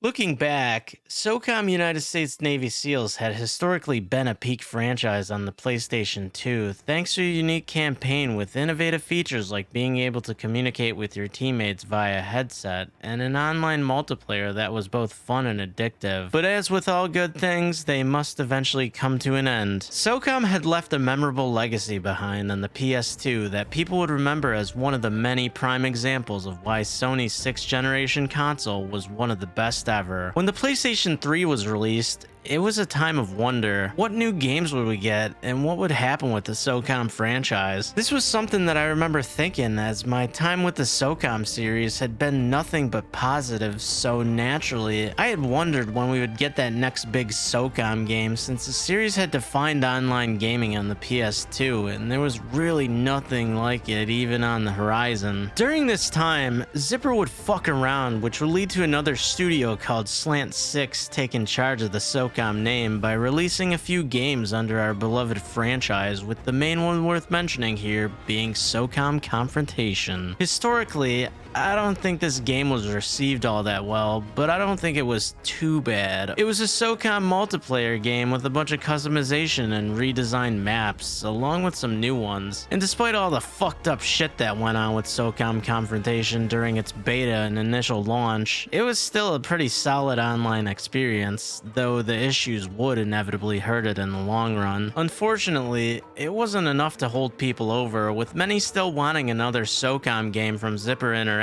Looking back, SOCOM United States Navy SEALs had historically been a peak franchise on the PlayStation 2 thanks to a unique campaign with innovative features like being able to communicate with your teammates via headset and an online multiplayer that was both fun and addictive. But as with all good things, they must eventually come to an end. SOCOM had left a memorable legacy behind on the PS2 that people would remember as one of the many prime examples of why Sony's 6th generation console was one of the best ever. When the PlayStation 3 was released, it was a time of wonder. What new games would we get, and what would happen with the SOCOM franchise? This was something that I remember thinking, as my time with the SOCOM series had been nothing but positive, so naturally, I had wondered when we would get that next big SOCOM game, since the series had defined online gaming on the PS2, and there was really nothing like it even on the horizon. During this time, Zipper would fuck around, which would lead to another studio called Slant 6 taking charge of the SOCOM name by releasing a few games under our beloved franchise, with the main one worth mentioning here being SOCOM Confrontation. Historically, I don't think this game was received all that well, but I don't think it was too bad. It was a SOCOM multiplayer game with a bunch of customization and redesigned maps, along with some new ones. And despite all the fucked up shit that went on with SOCOM Confrontation during its beta and initial launch, it was still a pretty solid online experience, though the issues would inevitably hurt it in the long run. Unfortunately, it wasn't enough to hold people over, with many still wanting another SOCOM game from Zipper Interactive.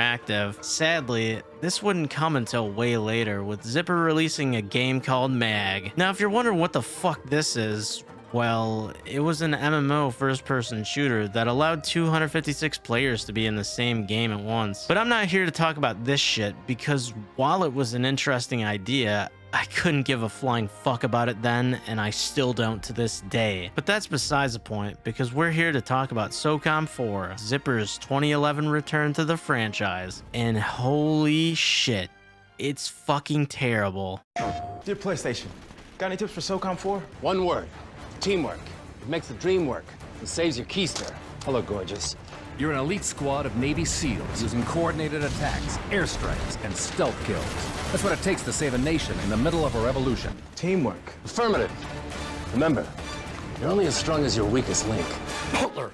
Sadly, this wouldn't come until way later, with Zipper releasing a game called MAG. Now, if you're wondering what the fuck this is, well, it was an MMO first-person shooter that allowed 256 players to be in the same game at once. But I'm not here to talk about this shit, because while it was an interesting idea, I couldn't give a flying fuck about it then, and I still don't to this day. But that's besides the point, because we're here to talk about SOCOM 4, Zipper's 2011 return to the franchise. And holy shit, it's fucking terrible. Dear PlayStation, got any tips for SOCOM 4? One word. Teamwork. It makes the dream work. It saves your keister. Hello, gorgeous. You're an elite squad of Navy SEALs using coordinated attacks, airstrikes, and stealth kills. That's what it takes to save a nation in the middle of a revolution. Teamwork. Affirmative. Remember, you're only as strong as your weakest link. Butler!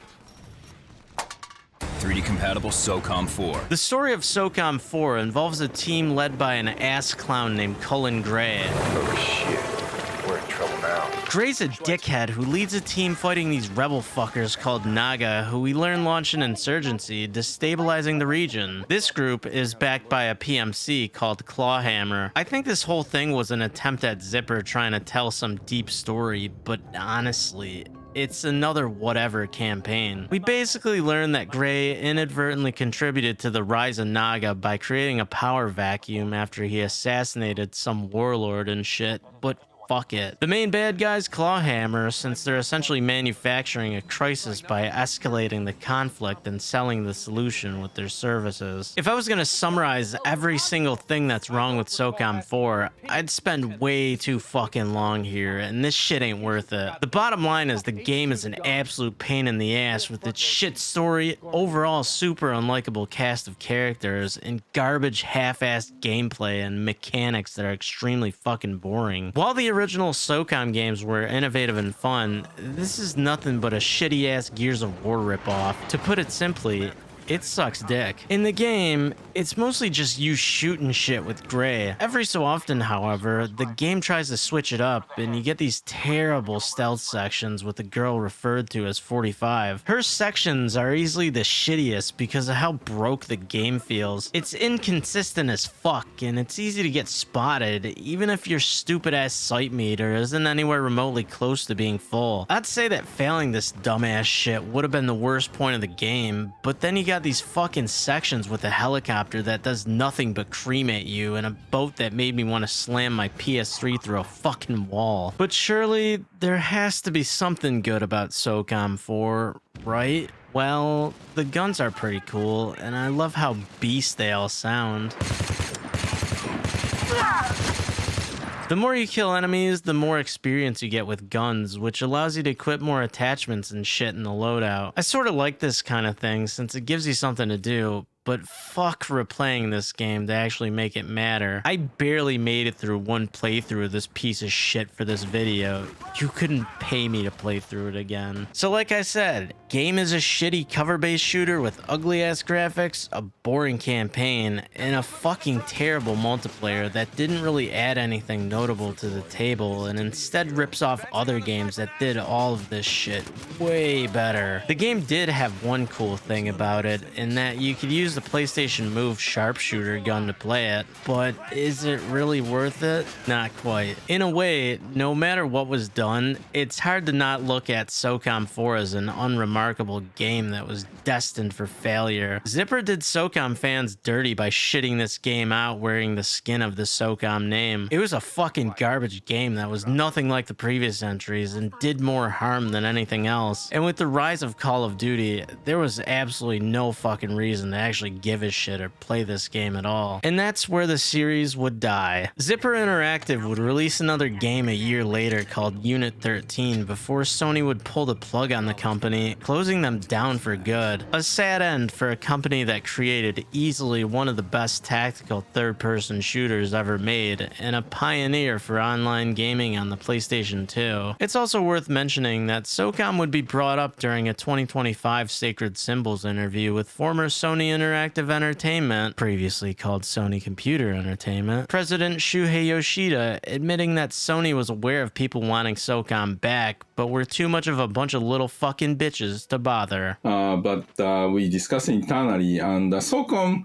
3D compatible SOCOM 4. The story of SOCOM 4 involves a team led by an ass clown named Cullen Gray. Oh shit, we're in trouble now. Gray's a dickhead who leads a team fighting these rebel fuckers called Naga, who we learn launch an insurgency, destabilizing the region. This group is backed by a PMC called Clawhammer. I think this whole thing was an attempt at Zipper trying to tell some deep story, but honestly, it's another whatever campaign. We basically learn that Gray inadvertently contributed to the rise of Naga by creating a power vacuum after he assassinated some warlord and shit, but fuck it. The main bad guy's Clawhammer, since they're essentially manufacturing a crisis by escalating the conflict and selling the solution with their services. If I was gonna summarize every single thing that's wrong with SOCOM 4, I'd spend way too fucking long here, and this shit ain't worth it. The bottom line is the game is an absolute pain in the ass with its shit story, overall super unlikable cast of characters, and garbage half-assed gameplay and mechanics that are extremely fucking boring. While the original SOCOM games were innovative and fun, this is nothing but a shitty-ass Gears of War ripoff. To put it simply, it sucks dick. In the game, it's mostly just you shooting shit with Gray. Every so often, however, the game tries to switch it up, and you get these terrible stealth sections with the girl referred to as 45. Her sections are easily the shittiest because of how broke the game feels. It's inconsistent as fuck, and it's easy to get spotted, even if your stupid-ass sight meter isn't anywhere remotely close to being full. I'd say that failing this dumbass shit would have been the worst point of the game, but then you got these fucking sections with a helicopter that does nothing but cremate you, and a boat that made me want to slam my PS3 through a fucking wall. But surely there has to be something good about SOCOM 4, right? Well, the guns are pretty cool, and I love how beast they all sound. The more you kill enemies, the more experience you get with guns, which allows you to equip more attachments and shit in the loadout. I sort of like this kind of thing since it gives you something to do, but fuck replaying this game to actually make it matter. I barely made it through one playthrough of this piece of shit for this video. You couldn't pay me to play through it again. So like I said, game is a shitty cover-based shooter with ugly-ass graphics, a boring campaign, and a fucking terrible multiplayer that didn't really add anything notable to the table and instead rips off other games that did all of this shit way better. The game did have one cool thing about it, in that you could use the PlayStation Move sharpshooter gun to play it, but is it really worth it? Not quite. In a way, no matter what was done, it's hard to not look at SOCOM 4 as an unremarkable game that was destined for failure. Zipper did SOCOM fans dirty by shitting this game out wearing the skin of the SOCOM name. It was a fucking garbage game that was nothing like the previous entries and did more harm than anything else. And with the rise of Call of Duty, there was absolutely no fucking reason to actually give a shit or play this game at all. And that's where the series would die. Zipper Interactive would release another game a year later called Unit 13 before Sony would pull the plug on the company, closing them down for good. A sad end for a company that created easily one of the best tactical third-person shooters ever made and a pioneer for online gaming on the PlayStation 2. It's also worth mentioning that SOCOM would be brought up during a 2025 Sacred Symbols interview with former Sony Interactive Entertainment, previously called Sony Computer Entertainment, President Shuhei Yoshida, admitting that Sony was aware of people wanting SOCOM back, but were too much of a bunch of little fucking bitches to bother. But we discussed internally, and SOCOM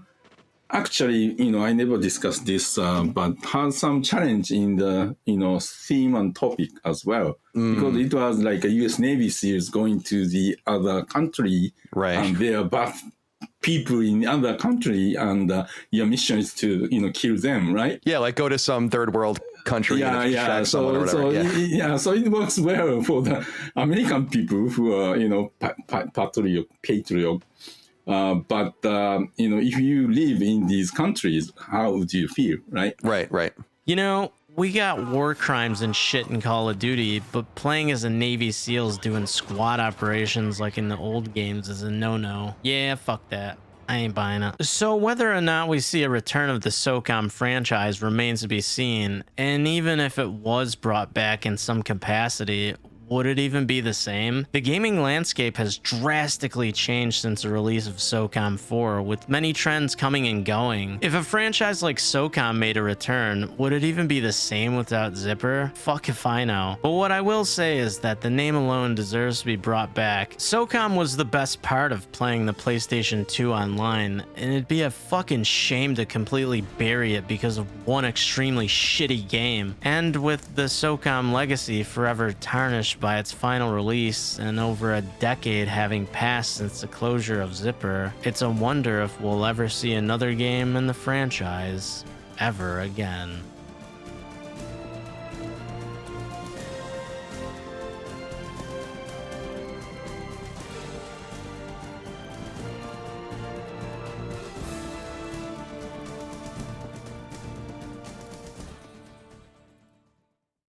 actually, I never discussed this, but had some challenge in the, theme and topic as well. Because it was like a U.S. Navy SEALs going to the other country, Right. and they are back people in other country, and your mission is to, kill them, right? Yeah, like go to some third world country and extract someone or whatever. So it works well for the American people who are, patriot. But if you live in these countries, how would you feel, right? Right. You know, we got war crimes and shit in Call of Duty, but playing as a Navy SEALs doing squad operations like in the old games is a no-no. Yeah, fuck that. I ain't buying it. So whether or not we see a return of the SOCOM franchise remains to be seen, and even if it was brought back in some capacity, would it even be the same? The gaming landscape has drastically changed since the release of SOCOM 4, with many trends coming and going. If a franchise like SOCOM made a return, would it even be the same without Zipper? Fuck if I know. But what I will say is that the name alone deserves to be brought back. SOCOM was the best part of playing the PlayStation 2 online, and it'd be a fucking shame to completely bury it because of one extremely shitty game. And with the SOCOM legacy forever tarnished by its final release and over a decade having passed since the closure of Zipper, it's a wonder if we'll ever see another game in the franchise ever again.